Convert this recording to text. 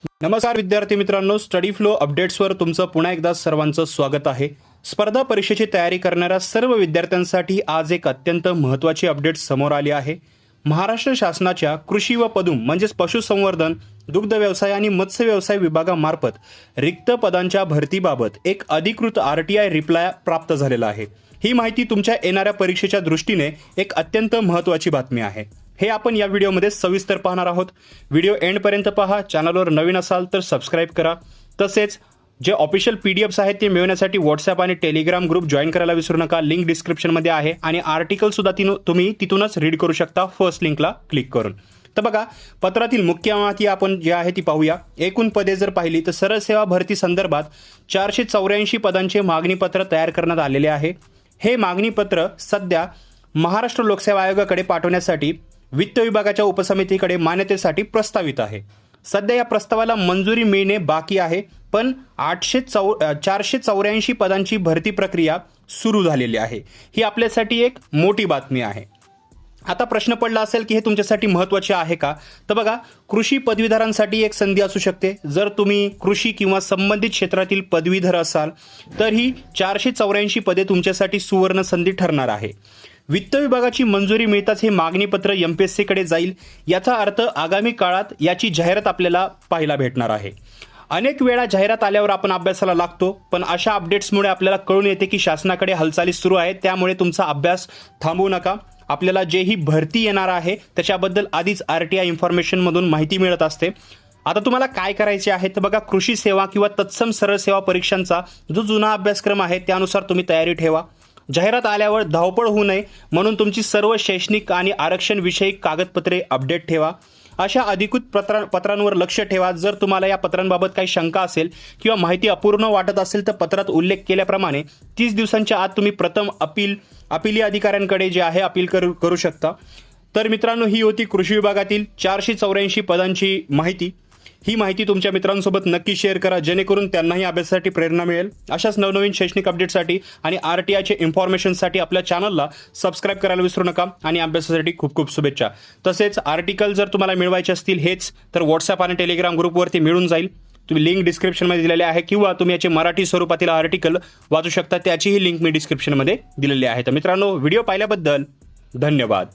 नमस्कार विद्यार्थी मित्रांनो, स्टडी फ्लो अपडेट्सवर तुमचं पुन्हा एकदा सर्वांचं स्वागत आहे। स्पर्धा परीक्षेची तयारी करणाऱ्या सर्व विद्यार्थ्यांसाठी आज एक अत्यंत महत्त्वाची अपडेट समोर आली आहे। महाराष्ट्र शासनाच्या कृषी व पदुम म्हणजेच पशुसंवर्धन, दुग्ध व्यवसाय आणि मत्स्य व्यवसाय विभागामार्फत रिक्त पदांच्या भरतीबाबत एक अधिकृत RTI रिप्लाय प्राप्त झालेला आहे। ही माहिती तुमच्या येणाऱ्या परीक्षेच्या दृष्टीने एक अत्यंत महत्त्वाची बातमी आहे। हे आपण या व्हिडिओमध्ये सविस्तर पाहणार आहोत। व्हिडिओ एंडपर्यंत पहा। चॅनलवर नवीन असाल तर सबस्क्राइब करा। तसेच जे ऑफिशियल PDFs आहेत ते मिळवण्यासाठी WhatsApp आणि Telegram ग्रुप जॉइन करायला विसरू नका। लिंक डिस्क्रिप्शनमध्ये आहे आणि आर्टिकल सुद्धा तुम्ही तिथूनच रीड करू शकता फर्स्ट लिंकला क्लिक करून। तर बघा, पत्रातील मुख्य माहिती आपण जी आहे ती पाहूया। एकूण पदे जर पाहिली तर सरळ सेवा भरती संदर्भात 484 पदांचे मागणीपत्र तयार करण्यात आलेले आहे। हे मागणीपत्र सध्या महाराष्ट्र लोकसेवा आयोगाकडे पाठवण्यासाठी वित्त विभागाच्या उपसमितीकडे मान्यतेसाठी प्रस्तावित आहे। सध्या या प्रस्तावाला मंजुरी मिळणे बाकी आहे, पण 484 पदांची भरती प्रक्रिया सुरू झालेली आहे। ही आपल्यासाठी एक मोठी बातमी आहे। आता प्रश्न पडला असेल की हे तुमच्यासाठी महत्त्वाचे आहे का? तर बघा, कृषी पदवीधरांसाठी एक संधी असू शकते। जर तुम्ही कृषी किंवा संबंधित क्षेत्रातील पदवीधर असाल तर ही 484 पदे तुमच्यासाठी सुवर्ण संधी ठरणार आहे। वित्त विभागाची मंजुरी मिळताच हे मागणीपत्र MPSC कडे जाईल। याचा अर्थ आगामी काळात याची जाहिरात आपल्याला पाहायला भेटणार आहे। अनेक वेळा जाहिरात आल्यावर आपण अभ्यासाला लागतो, पण अशा अपडेट्समुळे आपल्याला कळून येते की शासनाकडे हालचाली सुरू आहेत। त्यामुळे तुमचा अभ्यास थांबवू नका। आपल्याला जे ही भरती येणार आहे त्याच्याबद्दल आधीच RTI इन्फॉर्मेशनमधून माहिती मिळत असते। आता तुम्हाला काय करायचे आहे तर बघा, कृषी सेवा किंवा तत्सम सरळ सेवा परीक्षांचा जो जुना अभ्यासक्रम आहे त्यानुसार तुम्ही तयारी ठेवा। जाहिरात आल्यावर धावपळ होऊ नये म्हणून तुमची सर्व शैक्षणिक आणि आरक्षण विषयक कागदपत्रे अपडेट ठेवा। अशा अधिकृत पत्रांवर लक्ष ठेवा। जर तुम्हाला या पत्रांबाबत काही शंका असेल किंवा माहिती अपूर्ण वाटत असेल तर पत्रात उल्लेख केल्याप्रमाणे 30 दिवसांच्या आत तुम्ही प्रथम अपिली अधिकाऱ्यांकडे जे आहे अपील करू शकता। तर मित्रांनो, ही होती कृषी विभागातील 484 पदांची माहिती। ही माहिती तुमच्या मित्रांसोबत नक्की शेअर करा, जेणेकरून त्यांनाही अभ्यासासाठी प्रेरणा मिळेल। अशाच नवनवीन शैक्षणिक अपडेटसाठी आणि RTIचे इन्फॉर्मेशनसाठी आपल्या चॅनलला सबस्क्राइब करायला विसरू नका आणि अभ्यासासाठी खूप खूप शुभेच्छा। तसेच आर्टिकल जर तुम्हाला मिळवायचे असतील हेच तर WhatsApp आणि Telegram ग्रुपवरती मिळून जाईल। तुम्ही लिंक डिस्क्रिप्शनमध्ये दिलेली आहे किंवा तुम्ही याचे मराठी स्वरूपातील आर्टिकल वाचू शकता, त्याचीही लिंक मी डिस्क्रिप्शनमध्ये दिलेली आहे। तर मित्रांनो, व्हिडिओ पाहिल्याबद्दल धन्यवाद।